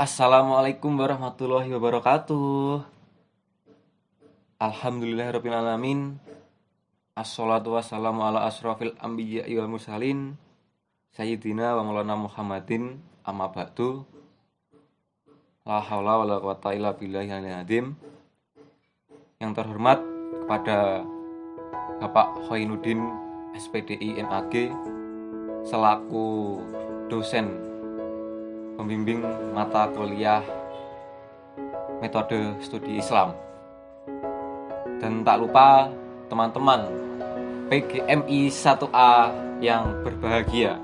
Assalamualaikum warahmatullahi wabarakatuh. Alhamdulillahirrabbilalamin. Assalatu wassalamu ala asrafil anbiya'i wal mursalin Sayyidina wa maulana Muhammadin amma ba'du. La haula wa la quwata illa billahil azim. Yang terhormat kepada Bapak Khainuddin SPDI MAG selaku dosen pembimbing mata kuliah metode studi Islam. Dan tak lupa teman-teman PGMI 1A yang berbahagia.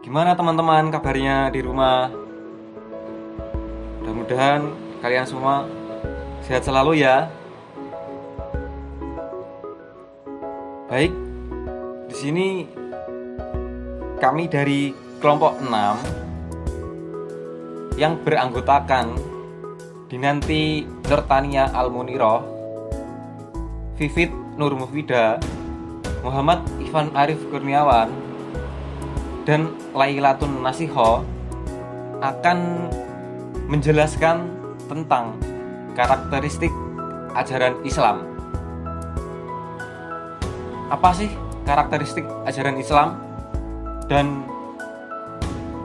Gimana teman-teman kabarnya di rumah? Mudah-mudahan kalian semua sehat selalu ya. Baik, di sini kami dari kelompok 6 yang beranggotakan Dinanti Nurtania Almuniroh, Vivit Nur Mufida, Muhammad Ivan Arif Kurniawan, dan Lailatun Nasiho akan menjelaskan tentang karakteristik ajaran Islam. Apa sih karakteristik ajaran Islam? Dan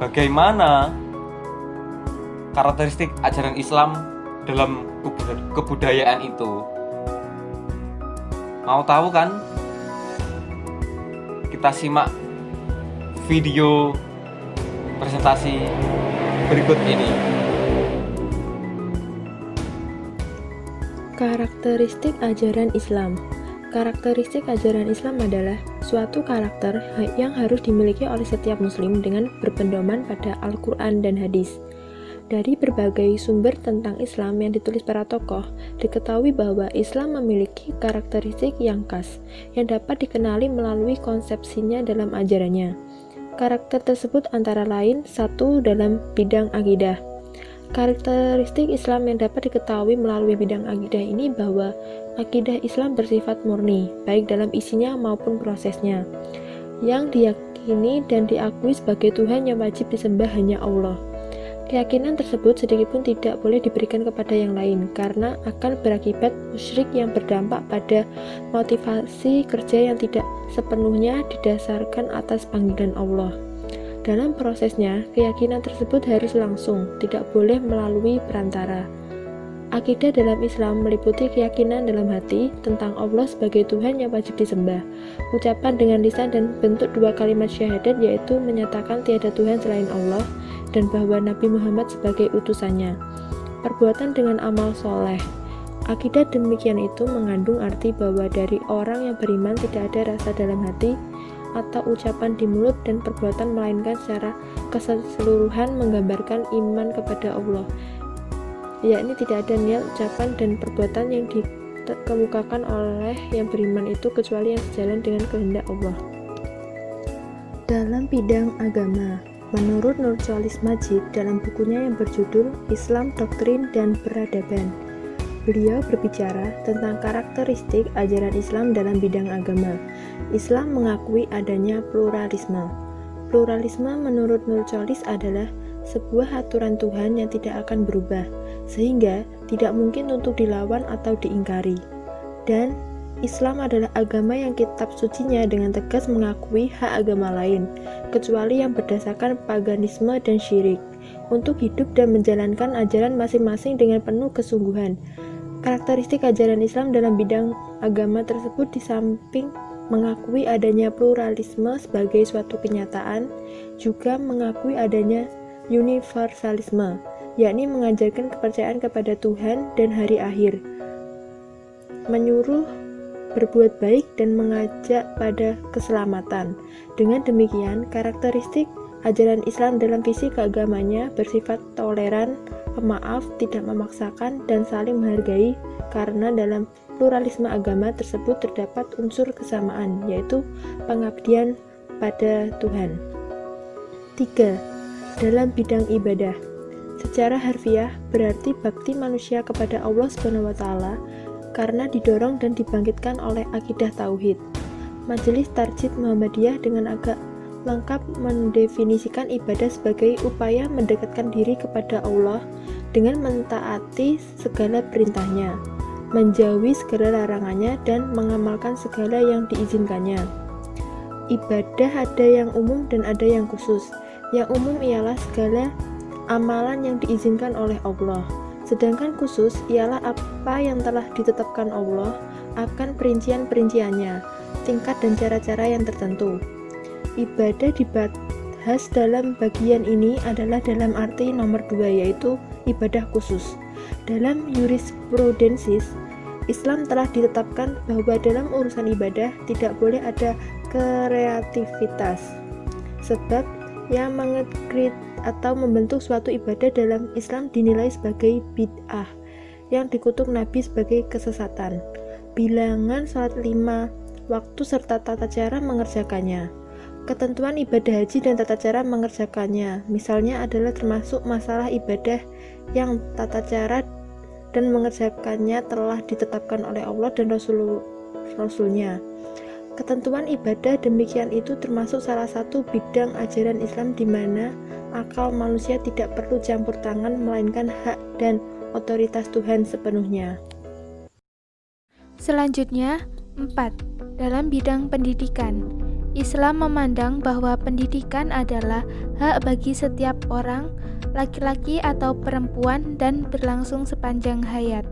bagaimana karakteristik ajaran Islam dalam kebudayaan itu? Mau tahu kan? Kita simak video presentasi berikut ini. Karakteristik ajaran Islam. Karakteristik ajaran Islam adalah suatu karakter yang harus dimiliki oleh setiap muslim dengan berpedoman pada Al-Quran dan hadis. Dari berbagai sumber tentang Islam yang ditulis para tokoh, diketahui bahwa Islam memiliki karakteristik yang khas, yang dapat dikenali melalui konsepsinya dalam ajarannya. Karakter tersebut antara lain: 1. Dalam bidang akidah. Karakteristik Islam yang dapat diketahui melalui bidang akidah ini bahwa akidah Islam bersifat murni, baik dalam isinya maupun prosesnya, yang diyakini dan diakui sebagai Tuhan yang wajib disembah hanya Allah. Keyakinan tersebut sedikitpun tidak boleh diberikan kepada yang lain, karena akan berakibat musyrik yang berdampak pada motivasi kerja yang tidak sepenuhnya didasarkan atas panggilan Allah. Dalam prosesnya, keyakinan tersebut harus langsung, tidak boleh melalui perantara. Akidah dalam Islam meliputi keyakinan dalam hati tentang Allah sebagai Tuhan yang wajib disembah, ucapan dengan lisan dan bentuk 2 kalimat syahadat, yaitu menyatakan tiada Tuhan selain Allah dan bahwa Nabi Muhammad sebagai utusannya, perbuatan dengan amal soleh. Akidah demikian itu mengandung arti bahwa dari orang yang beriman tidak ada rasa dalam hati atau ucapan di mulut dan perbuatan, melainkan secara keseluruhan menggambarkan iman kepada Allah, yakni tidak ada niat, ucapan, dan perbuatan yang dikemukakan oleh yang beriman itu kecuali yang sejalan dengan kehendak Allah. Dalam bidang agama, menurut Nurcholish Madjid dalam bukunya yang berjudul Islam, Doktrin, dan Peradaban, beliau berbicara tentang karakteristik ajaran Islam dalam bidang agama. Islam mengakui adanya pluralisme. Pluralisme menurut Nurcholish adalah sebuah aturan Tuhan yang tidak akan berubah, sehingga tidak mungkin untuk dilawan atau diingkari. Dan Islam adalah agama yang kitab sucinya dengan tegas mengakui hak agama lain, kecuali yang berdasarkan paganisme dan syirik, untuk hidup dan menjalankan ajaran masing-masing dengan penuh kesungguhan. Karakteristik ajaran Islam dalam bidang agama tersebut di samping mengakui adanya pluralisme sebagai suatu kenyataan, juga mengakui adanya universalisme, yakni mengajarkan kepercayaan kepada Tuhan dan hari akhir, menyuruh berbuat baik dan mengajak pada keselamatan. Dengan demikian, karakteristik ajaran Islam dalam visi keagamanya bersifat toleran, pemaaf, tidak memaksakan, dan saling menghargai, karena dalam pluralisme agama tersebut terdapat unsur kesamaan, yaitu pengabdian pada Tuhan. 3. Dalam bidang ibadah. Secara harfiah berarti bakti manusia kepada Allah SWT karena didorong dan dibangkitkan oleh akidah tauhid. Majelis Tarjid Muhammadiyah dengan agak lengkap mendefinisikan ibadah sebagai upaya mendekatkan diri kepada Allah dengan mentaati segala perintahnya, menjauhi segala larangannya, dan mengamalkan segala yang diizinkannya. Ibadah ada yang umum dan ada yang khusus. Yang umum ialah segala amalan yang diizinkan oleh Allah, sedangkan khusus ialah apa yang telah ditetapkan Allah akan perincian-perinciannya, tingkat dan cara-cara yang tertentu. Ibadah dibahas dalam bagian ini adalah dalam arti nomor 2, yaitu ibadah khusus. Dalam jurisprudensis Islam telah ditetapkan bahwa dalam urusan ibadah tidak boleh ada kreativitas, sebab yang mengkrit atau membentuk suatu ibadah dalam Islam dinilai sebagai bid'ah yang dikutuk Nabi sebagai kesesatan. Bilangan salat 5 waktu serta tata cara mengerjakannya. Ketentuan ibadah haji dan tata cara mengerjakannya, misalnya, adalah termasuk masalah ibadah yang tata cara dan mengerjakannya telah ditetapkan oleh Allah dan Rasul-Nya. Ketentuan ibadah demikian itu termasuk salah satu bidang ajaran Islam di mana akal manusia tidak perlu campur tangan, melainkan hak dan otoritas Tuhan sepenuhnya. Selanjutnya, 4. Dalam bidang pendidikan, Islam memandang bahwa pendidikan adalah hak bagi setiap orang, laki-laki atau perempuan, dan berlangsung sepanjang hayat.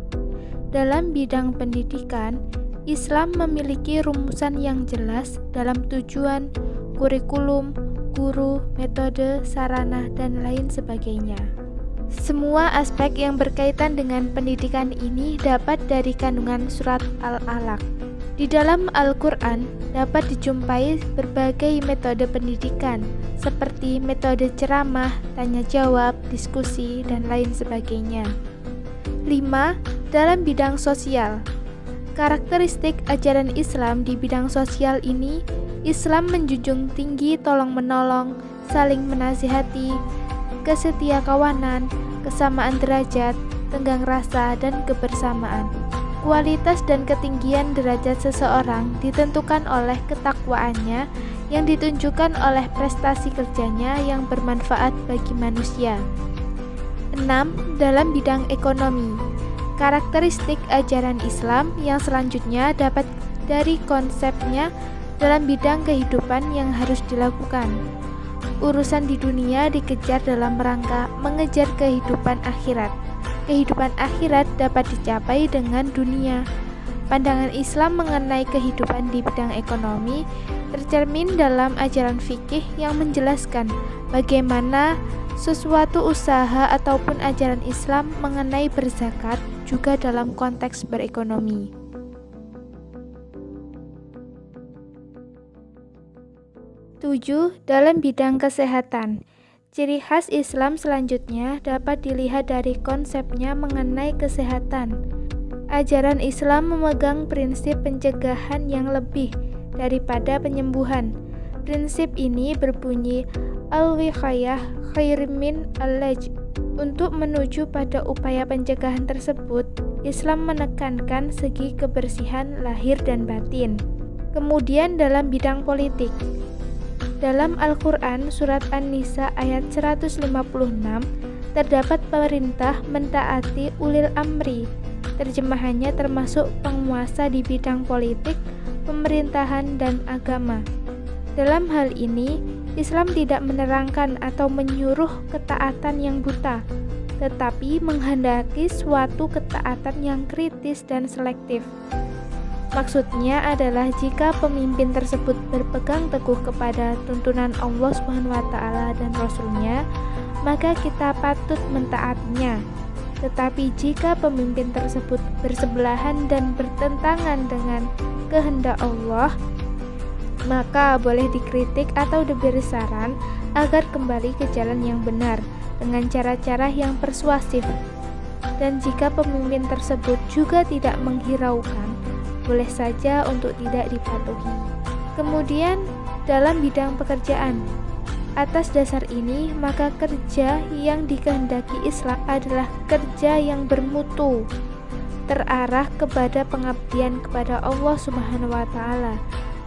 Dalam bidang pendidikan, Islam memiliki rumusan yang jelas dalam tujuan, kurikulum, guru, metode, sarana, dan lain sebagainya. Semua aspek yang berkaitan dengan pendidikan ini dapat dari kandungan surat Al-Alaq. Di dalam Al-Quran dapat dijumpai berbagai metode pendidikan, seperti metode ceramah, tanya jawab, diskusi, dan lain sebagainya. 5. Dalam bidang sosial, karakteristik ajaran Islam di bidang sosial ini, Islam menjunjung tinggi tolong-menolong, saling menasihati, kesetiakawanan, kesamaan derajat, tenggang rasa, dan kebersamaan. Kualitas dan ketinggian derajat seseorang ditentukan oleh ketakwaannya yang ditunjukkan oleh prestasi kerjanya yang bermanfaat bagi manusia. 6. Dalam bidang ekonomi, karakteristik ajaran Islam yang selanjutnya dapat dari konsepnya dalam bidang kehidupan yang harus dilakukan. Urusan di dunia dikejar dalam rangka mengejar kehidupan akhirat. Kehidupan akhirat dapat dicapai dengan dunia. Pandangan Islam mengenai kehidupan di bidang ekonomi tercermin dalam ajaran fikih yang menjelaskan bagaimana sesuatu usaha ataupun ajaran Islam mengenai berzakat juga dalam konteks berekonomi. 7. Dalam bidang kesehatan, ciri khas Islam selanjutnya dapat dilihat dari konsepnya mengenai kesehatan. Ajaran Islam memegang prinsip pencegahan yang lebih daripada penyembuhan. Prinsip ini berbunyi al-wiqayah khairun min al-laj. Untuk menuju pada upaya pencegahan tersebut, Islam menekankan segi kebersihan lahir dan batin. Kemudian dalam bidang politik, dalam Al-Quran Surat An-Nisa ayat 156 terdapat perintah mentaati ulil amri. Terjemahannya termasuk penguasa di bidang politik, pemerintahan, dan agama. Dalam hal ini, Islam tidak menerangkan atau menyuruh ketaatan yang buta, tetapi menghendaki suatu ketaatan yang kritis dan selektif. Maksudnya adalah jika pemimpin tersebut berpegang teguh kepada tuntunan Allah SWT dan Rasul-Nya, maka kita patut mentaatinya. Tetapi jika pemimpin tersebut bersebelahan dan bertentangan dengan kehendak Allah, maka boleh dikritik atau diberi saran agar kembali ke jalan yang benar dengan cara-cara yang persuasif. Dan jika pemimpin tersebut juga tidak menghiraukan, boleh saja untuk tidak dipatuhi. Kemudian dalam bidang pekerjaan, atas dasar ini maka kerja yang dikehendaki Islam adalah kerja yang bermutu, terarah kepada pengabdian kepada Allah Subhanahu wa Ta'ala,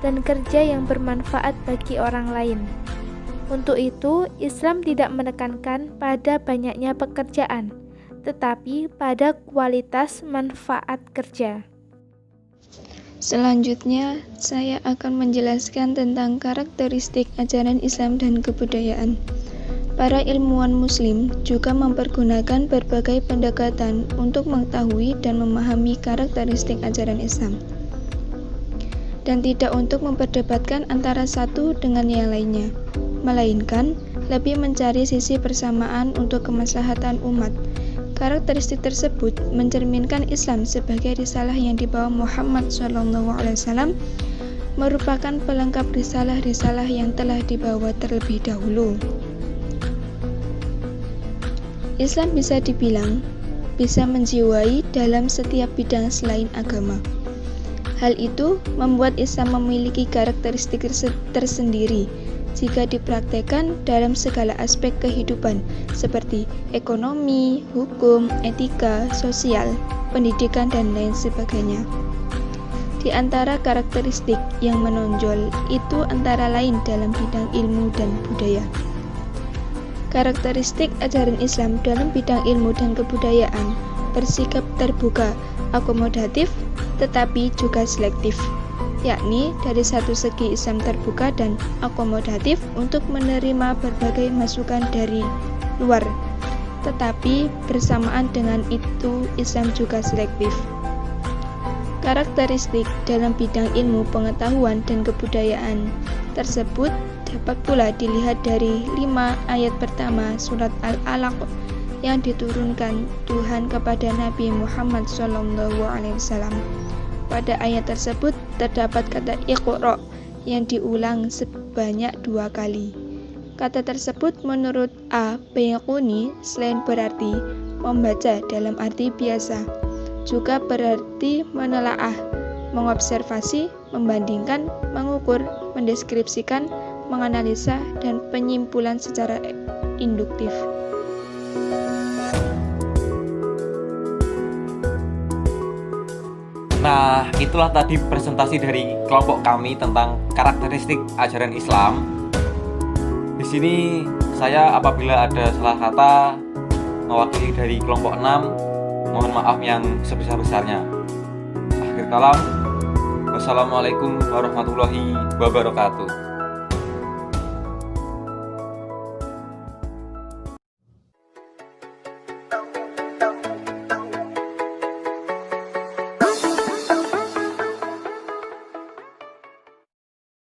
dan kerja yang bermanfaat bagi orang lain. Untuk itu, Islam tidak menekankan pada banyaknya pekerjaan, tetapi pada kualitas manfaat kerja. Selanjutnya, saya akan menjelaskan tentang karakteristik ajaran Islam dan kebudayaan. Para ilmuwan Muslim juga mempergunakan berbagai pendekatan untuk mengetahui dan memahami karakteristik ajaran Islam, dan tidak untuk memperdebatkan antara satu dengan yang lainnya, melainkan lebih mencari sisi persamaan untuk kemaslahatan umat. Karakteristik tersebut mencerminkan Islam sebagai risalah yang dibawa Muhammad SAW merupakan pelengkap risalah-risalah yang telah dibawa terlebih dahulu. Islam bisa dibilang bisa menjiwai dalam setiap bidang selain agama. Hal itu membuat Islam memiliki karakteristik tersendiri jika dipraktekkan dalam segala aspek kehidupan seperti ekonomi, hukum, etika, sosial, pendidikan, dan lain sebagainya. Di antara karakteristik yang menonjol itu antara lain dalam bidang ilmu dan budaya. Karakteristik ajaran Islam dalam bidang ilmu dan kebudayaan bersikap terbuka, akomodatif, tetapi juga selektif, yakni dari satu segi Islam terbuka dan akomodatif untuk menerima berbagai masukan dari luar, tetapi bersamaan dengan itu Islam juga selektif. Karakteristik dalam bidang ilmu pengetahuan dan kebudayaan tersebut dapat pula dilihat dari 5 ayat pertama surat Al-Alaq yang diturunkan Tuhan kepada Nabi Muhammad SAW. Pada ayat tersebut terdapat kata Iqra yang diulang sebanyak 2 kali. Kata tersebut menurut A-Baiquni selain berarti membaca dalam arti biasa, juga berarti menelaah, mengobservasi, membandingkan, mengukur, mendeskripsikan, menganalisa, dan penyimpulan secara induktif. Nah, itulah tadi presentasi dari kelompok kami tentang karakteristik ajaran Islam. Di sini saya apabila ada salah kata mewakili dari kelompok 6, mohon maaf yang sebesar-besarnya. Akhir kalam, wassalamualaikum warahmatullahi wabarakatuh.